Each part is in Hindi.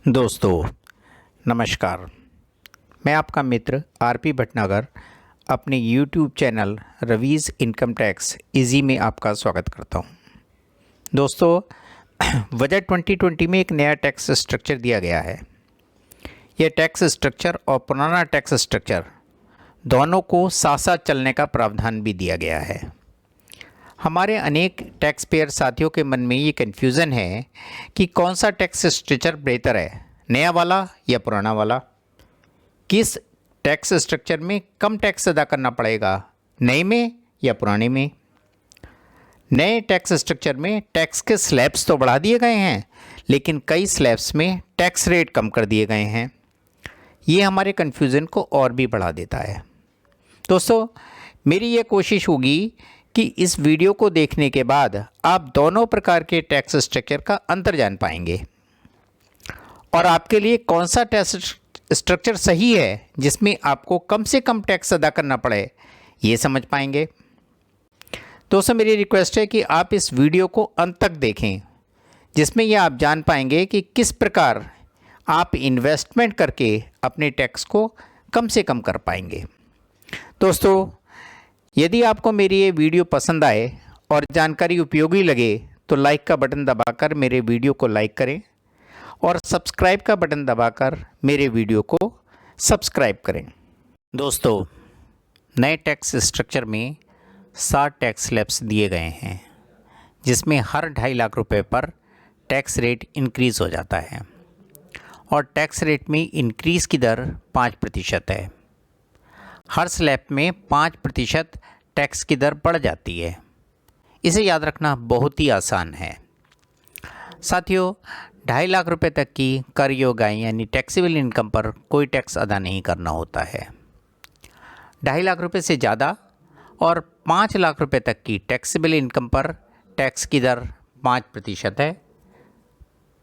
दोस्तों नमस्कार। मैं आपका मित्र आरपी भटनागर अपने YouTube channel Ravi's income tax easy में आपका स्वागत करता हूं। दोस्तों बजट 2020 में एक नया टैक्स स्ट्रक्चर दिया गया है। यह टैक्स स्ट्रक्चर और पुराना टैक्स स्ट्रक्चर दोनों को साथ साथ चलने का प्रावधान भी दिया गया है। हमारे अनेक टैक्स पेयर साथियों के मन में ये कन्फ्यूज़न है कि कौन सा टैक्स स्ट्रक्चर बेहतर है, नया वाला या पुराना वाला। किस टैक्स स्ट्रक्चर में कम टैक्स अदा करना पड़ेगा, नए में या पुराने में। नए टैक्स स्ट्रक्चर में टैक्स के स्लैब्स तो बढ़ा दिए गए हैं, लेकिन कई स्लैब्स में टैक्स रेट कम कर दिए गए हैं। ये हमारे कन्फ्यूज़न को और भी बढ़ा देता है। दोस्तों मेरी ये कोशिश होगी कि इस वीडियो को देखने के बाद आप दोनों प्रकार के टैक्स स्ट्रक्चर का अंतर जान पाएंगे और आपके लिए कौन सा टैक्स स्ट्रक्चर सही है जिसमें आपको कम से कम टैक्स अदा करना पड़े, ये समझ पाएंगे। दोस्तों मेरी रिक्वेस्ट है कि आप इस वीडियो को अंत तक देखें, जिसमें यह आप जान पाएंगे कि किस प्रकार आप इन्वेस्टमेंट करके अपने टैक्स को कम से कम कर पाएंगे। दोस्तों यदि आपको मेरी ये वीडियो पसंद आए और जानकारी उपयोगी लगे तो लाइक का बटन दबाकर मेरे वीडियो को लाइक करें और सब्सक्राइब का बटन दबाकर मेरे वीडियो को सब्सक्राइब करें। दोस्तों नए टैक्स स्ट्रक्चर में 60 टैक्स स्लैब्स दिए गए हैं, जिसमें हर 2.5 लाख रुपए पर टैक्स रेट इंक्रीज़ हो जाता है और टैक्स रेट में इंक्रीज़ की दर 5% है। हर स्लैब में 5% टैक्स की दर बढ़ जाती है। इसे याद रखना बहुत ही आसान है। साथियों 2.5 लाख रुपए तक की कर योग्य आय यानी टैक्सेबल इनकम पर कोई टैक्स अदा नहीं करना होता है। 2.5 लाख रुपए से ज़्यादा और 5 लाख रुपए तक की टैक्सेबल इनकम पर टैक्स की दर 5% है।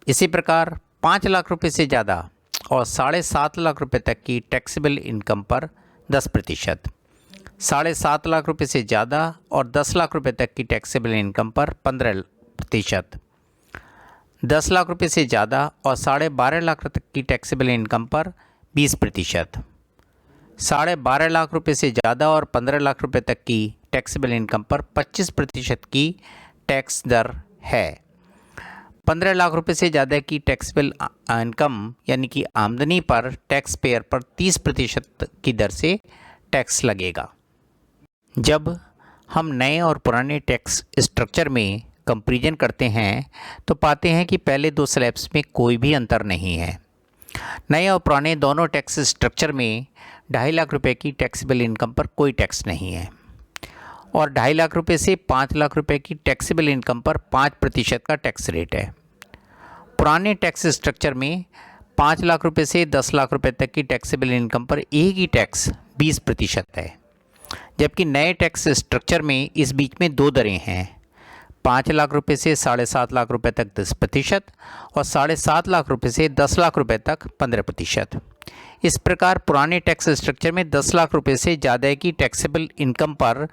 इसी प्रकार 5 लाख रुपए से ज़्यादा और 7.5 लाख रुपए तक की टैक्सेबल इनकम पर 10%, 7.5 लाख रुपए से ज़्यादा और 10 लाख रुपए तक की टैक्सेबल इनकम पर 15%, 10 लाख रुपए से ज़्यादा और 12.5 लाख तक की टैक्सेबल इनकम पर 20%, 12.5 लाख रुपए से ज़्यादा और 15 लाख रुपए तक की टैक्सेबल इनकम पर 25% की टैक्स दर है। 15 लाख रुपए से ज़्यादा की टैक्सेबल इनकम यानी कि आमदनी पर टैक्स पेयर पर 30% की दर से टैक्स लगेगा। जब हम नए और पुराने टैक्स स्ट्रक्चर में कंपैरिजन करते हैं तो पाते हैं कि पहले 2 स्लैब्स में कोई भी अंतर नहीं है। नए और पुराने दोनों टैक्स स्ट्रक्चर में 2.5 लाख रुपए की टैक्सेबल इनकम पर कोई टैक्स नहीं है और 2.5 लाख रुपए से 5 लाख रुपए की टैक्सेबल इनकम पर 5% का टैक्स रेट है। पुराने टैक्स स्ट्रक्चर में 5 लाख रुपए से 10 लाख रुपए तक की टैक्सेबल इनकम पर एक ही टैक्स 20% है, जबकि नए टैक्स स्ट्रक्चर में इस बीच में 2 दरें हैं। 5 लाख रुपए से 7.5 लाख रुपए तक 10% और 7.5 लाख रुपए से 10 लाख रुपए तक 15%। इस प्रकार पुराने टैक्स स्ट्रक्चर में 10 लाख रुपए से ज़्यादा की टैक्सेबल इनकम पर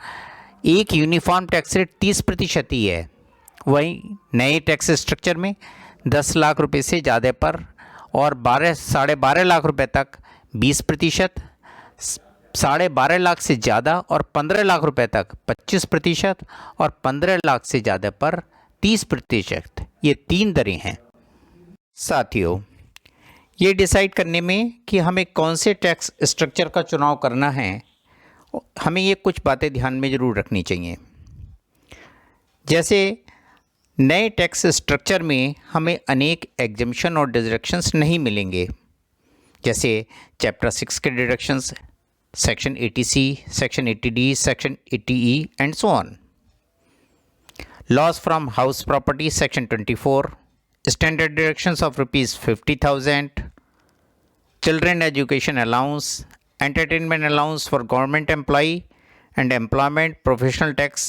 एक यूनिफॉर्म टैक्स रेट 30% ही है। वहीं नए टैक्स स्ट्रक्चर में 10 लाख रुपए से ज़्यादा पर और 12.5 लाख रुपए तक 20%, 12.5 लाख से ज़्यादा और 15 लाख रुपए तक 25% और 15 लाख से ज़्यादा पर 30%। ये 3 दरें हैं। साथियों ये डिसाइड करने में कि हमें कौन से टैक्स स्ट्रक्चर का चुनाव करना है, हमें ये कुछ बातें ध्यान में ज़रूर रखनी चाहिए। जैसे नए टैक्स स्ट्रक्चर में हमें अनेक एग्जम्पशन और डिडक्शंस नहीं मिलेंगे, जैसे चैप्टर 6 के deductions, section 80C, section 80D, section 80E and so on. Loss from house property section 24, standard deductions of ₹50,000, children education allowance, entertainment allowance for government employee and employment professional tax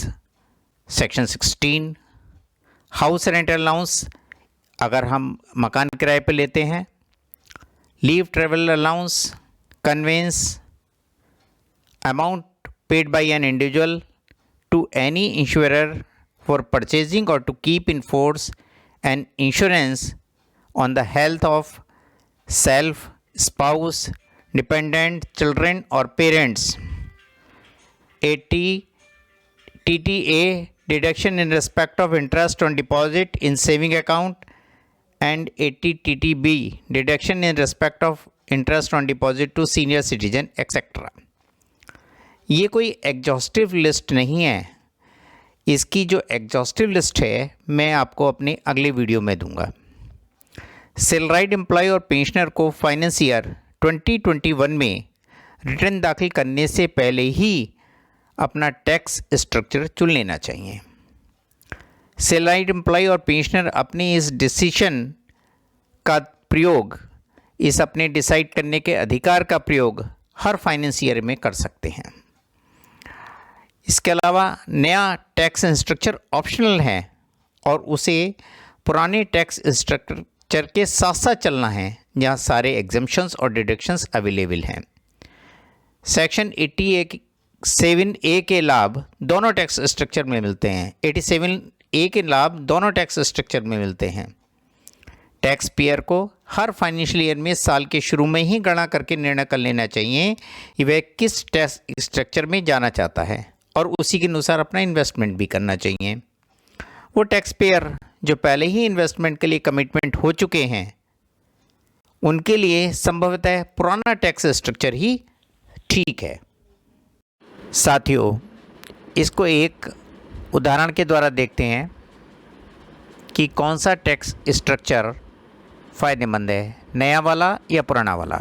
section 16, house rent allowance अगर हम मकान किराए पर लेते हैं, leave travel allowance, conveyance, amount paid by an individual to any insurer for purchasing or to keep in force an insurance on the health of self, spouse, dependent, children और parents. 80 TTA deduction in respect of interest on deposit in saving account and 80 TTB deduction in respect of interest on deposit to senior citizen etc. ये कोई एग्जॉस्टिव लिस्ट नहीं है। इसकी जो एग्जॉस्टिव लिस्ट है मैं आपको अपने अगले वीडियो में दूंगा। सैलराइड एम्प्लॉय और पेंशनर को फाइनेंस ईयर 2021 में रिटर्न दाखिल करने से पहले ही अपना टैक्स स्ट्रक्चर चुन लेना चाहिए। सैलराइड एम्प्लॉय और पेंशनर अपने इस डिसीजन का प्रयोग, इस अपने डिसाइड करने के अधिकार का प्रयोग हर फाइनेंस ईयर में कर सकते हैं। इसके अलावा नया टैक्स स्ट्रक्चर ऑप्शनल है और उसे पुराने टैक्स स्ट्रक्चर के साथ साथ चलना है जहाँ सारे एग्जम्पशंस और डिडक्शंस अवेलेबल हैं। सेक्शन 87A के लाभ दोनों टैक्स स्ट्रक्चर में मिलते हैं। 87A के लाभ दोनों टैक्स स्ट्रक्चर में मिलते हैं। टैक्स पेयर को हर फाइनेंशियल ईयर में साल के शुरू में ही गणना करके निर्णय कर लेना चाहिए कि वह किस टैक्स स्ट्रक्चर में जाना चाहता है और उसी के अनुसार अपना इन्वेस्टमेंट भी करना चाहिए। वो टैक्स पेयर जो पहले ही इन्वेस्टमेंट के लिए कमिटमेंट हो चुके हैं उनके लिए संभवतः पुराना टैक्स स्ट्रक्चर ही ठीक है। साथियों, इसको एक उदाहरण के द्वारा देखते हैं कि कौन सा टैक्स स्ट्रक्चर फ़ायदेमंद है, नया वाला या पुराना वाला।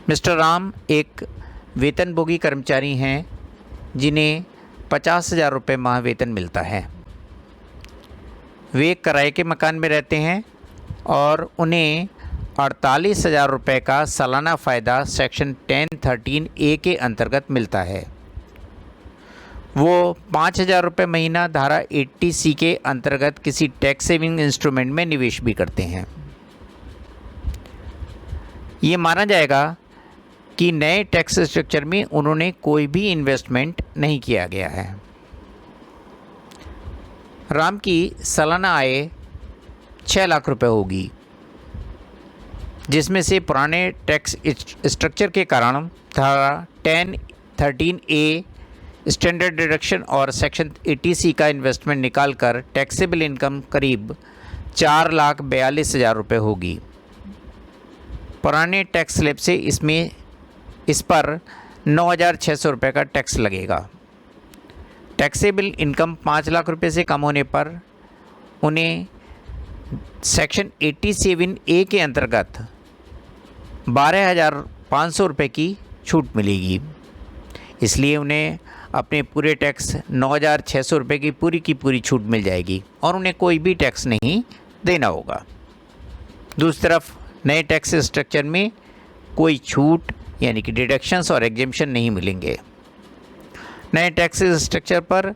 मिस्टर राम एक वेतनभोगी कर्मचारी हैं जिन्हें 50,000 रुपये माह वेतन मिलता है। वे किराए के मकान में रहते हैं और उन्हें 48,000 रुपये का सालाना फ़ायदा सेक्शन 1013A के अंतर्गत मिलता है। वो 5,000 रुपये महीना धारा 80C के अंतर्गत किसी टैक्स सेविंग इंस्ट्रूमेंट में निवेश भी करते हैं। ये माना जाएगा कि नए टैक्स स्ट्रक्चर में उन्होंने कोई भी इन्वेस्टमेंट नहीं किया गया है। राम की सालाना आय 6 लाख रुपए होगी, जिसमें से पुराने टैक्स स्ट्रक्चर के कारण धारा 1013A स्टैंडर्ड डिडक्शन और सेक्शन 80C का इन्वेस्टमेंट निकालकर टैक्सेबल इनकम करीब 4,42,000 रुपये होगी। पुराने टैक्स स्लैब से इस पर 9,600 रुपये का टैक्स लगेगा। टैक्सेबल इनकम 5 लाख रुपये से कम होने पर उन्हें सेक्शन 87A के अंतर्गत 12,500 रुपये की छूट मिलेगी। इसलिए उन्हें अपने पूरे टैक्स 9,600 रुपये की पूरी छूट मिल जाएगी और उन्हें कोई भी टैक्स नहीं देना होगा। दूसरी तरफ नए टैक्स स्ट्रक्चर में कोई छूट यानी कि डिडक्शंस और एग्जेम्पशन नहीं मिलेंगे। नए टैक्स स्ट्रक्चर पर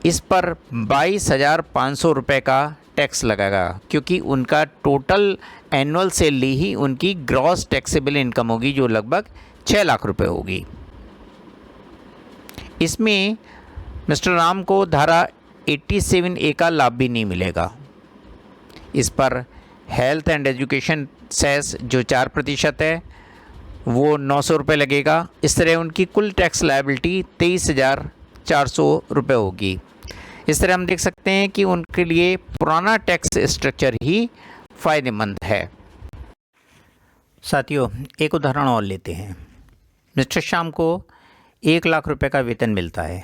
इस पर 22,500 रुपये का टैक्स लगेगा, क्योंकि उनका टोटल एनुअल सैलरी ही उनकी ग्रॉस टैक्सेबल इनकम होगी जो लगभग 6 लाख रुपए होगी। इसमें मिस्टर राम को धारा 87A का लाभ भी नहीं मिलेगा। इस पर हेल्थ एंड एजुकेशन सेस जो 4% है वो 900 रुपये लगेगा। इस तरह उनकी कुल टैक्स लायबिलिटी 23,400 रुपये होगी। इस तरह हम देख सकते हैं कि उनके लिए पुराना टैक्स स्ट्रक्चर ही फ़ायदेमंद है। साथियों, एक उदाहरण और लेते हैं। मिस्टर श्याम को 1 लाख रुपए का वेतन मिलता है।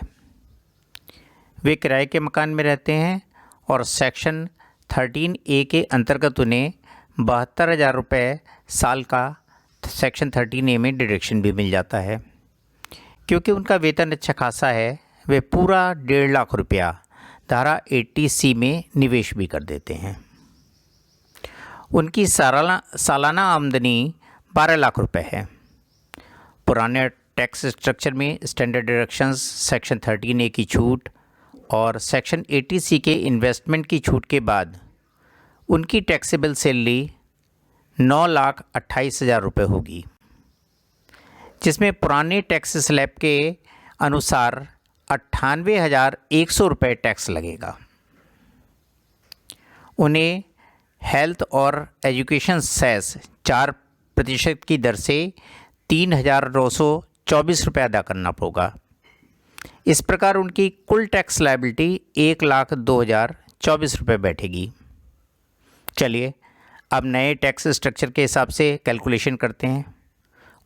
वे किराए के मकान में रहते हैं और सेक्शन 13A के अंतर्गत उन्हें 72,000 रुपये साल का सेक्शन 13A में डिडक्शन भी मिल जाता है। क्योंकि उनका वेतन अच्छा खासा है, वे पूरा 1.5 लाख रुपया धारा 80C में निवेश भी कर देते हैं। उनकी सालाना आमदनी 12 लाख रुपए है। पुराने टैक्स स्ट्रक्चर में स्टैंडर्ड डिडक्शंस, सेक्शन 13A की छूट और सेक्शन 80C के इन्वेस्टमेंट की छूट के बाद उनकी टैक्सेबल सैलरी 9,28,000 रुपये होगी, जिसमें पुराने टैक्स स्लैब के अनुसार 98,100 रुपये टैक्स लगेगा। उन्हें हेल्थ और एजुकेशन सेस 4% की दर से 3,924 रुपये अदा करना होगा। इस प्रकार उनकी कुल टैक्स लायबिलिटी 1,02,024 रुपये बैठेगी। चलिए अब नए टैक्स स्ट्रक्चर के हिसाब से कैलकुलेशन करते हैं।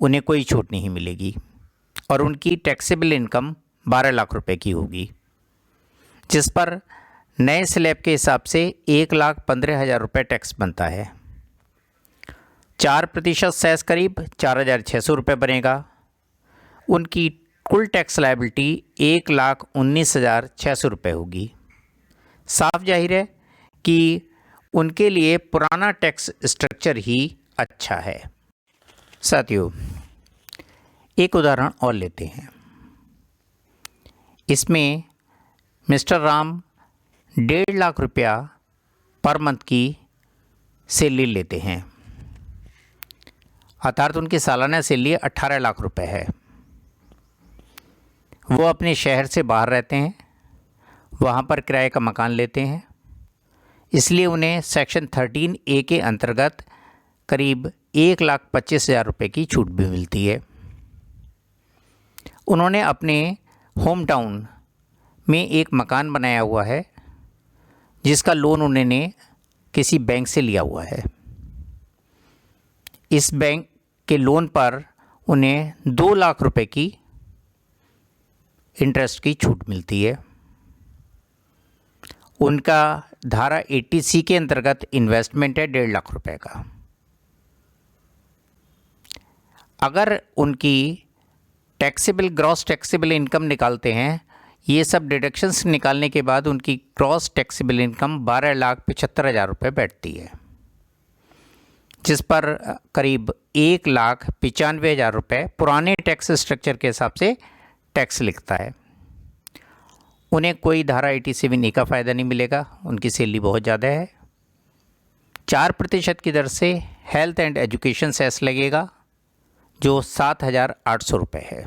उन्हें कोई छूट नहीं मिलेगी और उनकी टैक्सेबल इनकम 12 लाख रुपए की होगी, जिस पर नए स्लैब के हिसाब से 1,15,000 रुपये टैक्स बनता है। 4% सेस करीब 4,600 रुपये बनेगा। उनकी कुल टैक्स लायबिलिटी 1,19,600 रुपये होगी। साफ जाहिर है कि उनके लिए पुराना टैक्स स्ट्रक्चर ही अच्छा है। साथियों, एक उदाहरण और लेते हैं। इसमें मिस्टर राम 1.5 लाख रुपया पर मंथ की सैलरी लेते हैं, अर्थात उनकी सालाना सैलरी 18 लाख रुपए है। वो अपने शहर से बाहर रहते हैं, वहाँ पर किराए का मकान लेते हैं, इसलिए उन्हें सेक्शन 13A के अंतर्गत करीब 1,25,000 रुपये की छूट भी मिलती है। उन्होंने अपने होम टाउन में एक मकान बनाया हुआ है, जिसका लोन उन्होंने किसी बैंक से लिया हुआ है। इस बैंक के लोन पर उन्हें 2 लाख रुपए की इंटरेस्ट की छूट मिलती है। उनका धारा 80C के अंतर्गत इन्वेस्टमेंट है 1.5 लाख रुपए का। अगर उनकी ग्रॉस टैक्सेबल इनकम निकालते हैं, ये सब डिडक्शंस निकालने के बाद उनकी ग्रॉस टैक्सेबल इनकम 12,75,000 रुपये बैठती है, जिस पर करीब 1,95,000 रुपये पुराने टैक्स स्ट्रक्चर के हिसाब से टैक्स लिखता है। उन्हें कोई धारा 87A का फ़ायदा नहीं मिलेगा, उनकी सैलरी बहुत ज़्यादा है। 4% की दर से हेल्थ एंड एजुकेशन सेस लगेगा, जो 7,800 रुपये है।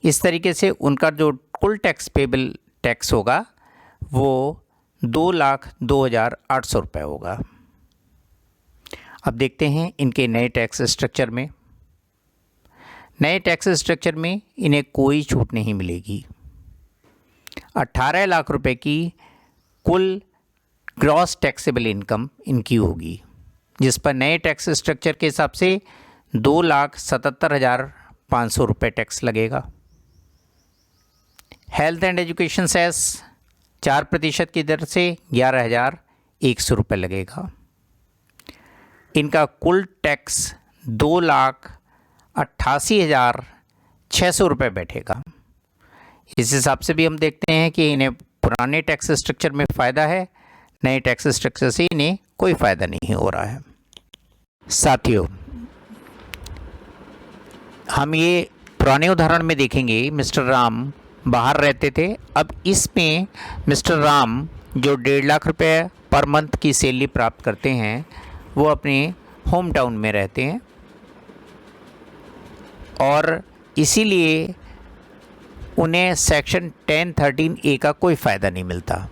इस तरीके से उनका जो कुल टैक्स पेबल टैक्स होगा वो 2,02,800 रुपये होगा। अब देखते हैं इनके नए टैक्स स्ट्रक्चर में। नए टैक्स स्ट्रक्चर में इन्हें कोई छूट नहीं मिलेगी। 18 लाख रुपए की कुल ग्रॉस टैक्सेबल इनकम इनकी होगी, जिस पर नए टैक्स स्ट्रक्चर के हिसाब से 2,77,500 रुपये टैक्स लगेगा। हेल्थ एंड एजुकेशन सेस 4% की दर से 11,100 रुपये लगेगा। इनका कुल टैक्स 2,88,600 रुपये बैठेगा। इस हिसाब से भी हम देखते हैं कि इन्हें पुराने टैक्स स्ट्रक्चर में फ़ायदा है, नए टैक्स स्ट्रक्चर से इन्हें कोई फ़ायदा नहीं हो रहा है। साथियों, हम ये पुराने उदाहरण में देखेंगे, मिस्टर राम बाहर रहते थे। अब इसमें मिस्टर राम जो 1.5 लाख रुपये पर मंथ की सैलरी प्राप्त करते हैं, वो अपने होम टाउन में रहते हैं और इसीलिए उन्हें सेक्शन 1013A का कोई फ़ायदा नहीं मिलता।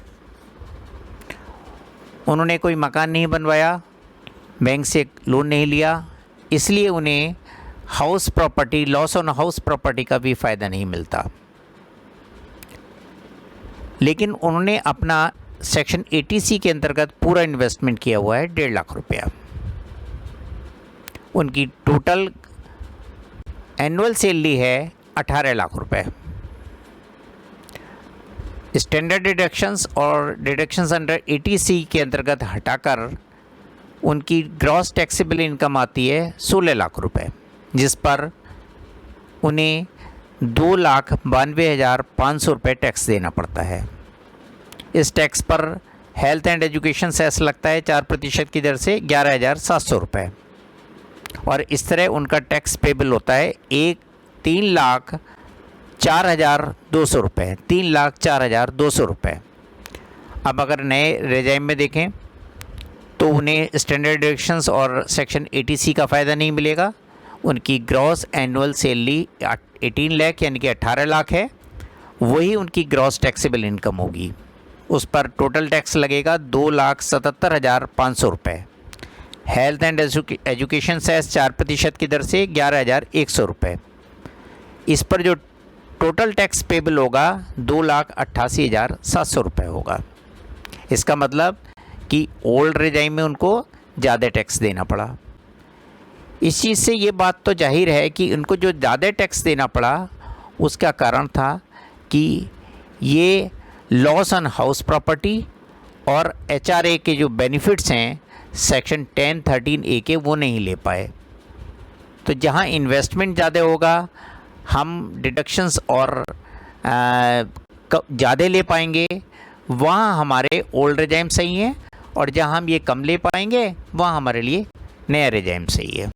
उन्होंने कोई मकान नहीं बनवाया, बैंक से लोन नहीं लिया, इसलिए उन्हें house property, loss on house property का भी फ़ायदा नहीं मिलता। लेकिन उन्होंने अपना सेक्शन 80C के अंतर्गत पूरा इन्वेस्टमेंट किया हुआ है 1.5 लाख रुपया। उनकी टोटल एनुअल सैलरी है 18 लाख रुपए। स्टैंडर्ड डिडक्शंस और डिडक्शंस अंडर 80C के अंतर्गत हटाकर उनकी ग्रॉस टैक्सेबल इनकम आती है 16 लाख रुपए, जिस पर उन्हें 2,92,500 रुपये टैक्स देना पड़ता है। इस टैक्स पर हेल्थ एंड एजुकेशन सेस लगता है 4% की दर से 11,700 रुपये, और इस तरह उनका टैक्स पेबल होता है 3,04,200 रुपये, 3,04,200 रुपये। अब अगर नए रेजाइम में देखें तो उन्हें स्टैंडर्ड डिडक्शंस और सेक्शन 80C का फ़ायदा नहीं मिलेगा। उनकी ग्रॉस एनुअल सैलरी 18 लाख यानी कि 18 लाख है, वही उनकी ग्रॉस टैक्सेबल इनकम होगी। उस पर टोटल टैक्स लगेगा 2,77,500 रुपये। हेल्थ एंड एजुकेशन सेस 4% की दर से 11,100 रुपये। इस पर जो टोटल टैक्स पेबल होगा 2,88,700 रुपये होगा। इसका मतलब कि ओल्ड रेजाइम में उनको ज़्यादा टैक्स देना पड़ा। इस चीज़ से ये बात तो जाहिर है कि उनको जो ज़्यादा टैक्स देना पड़ा उसका कारण था कि ये लॉस ऑन हाउस प्रॉपर्टी और HRA के जो बेनिफिट्स हैं सेक्शन 10(13)A के वो नहीं ले पाए। तो जहाँ इन्वेस्टमेंट ज़्यादा होगा हम डिडक्शंस और ज़्यादा ले पाएंगे, वहाँ हमारे ओल्ड रेजाइम सही है, और जहाँ हम ये कम ले पाएंगे वहाँ हमारे लिए नया रेजाइम सही है।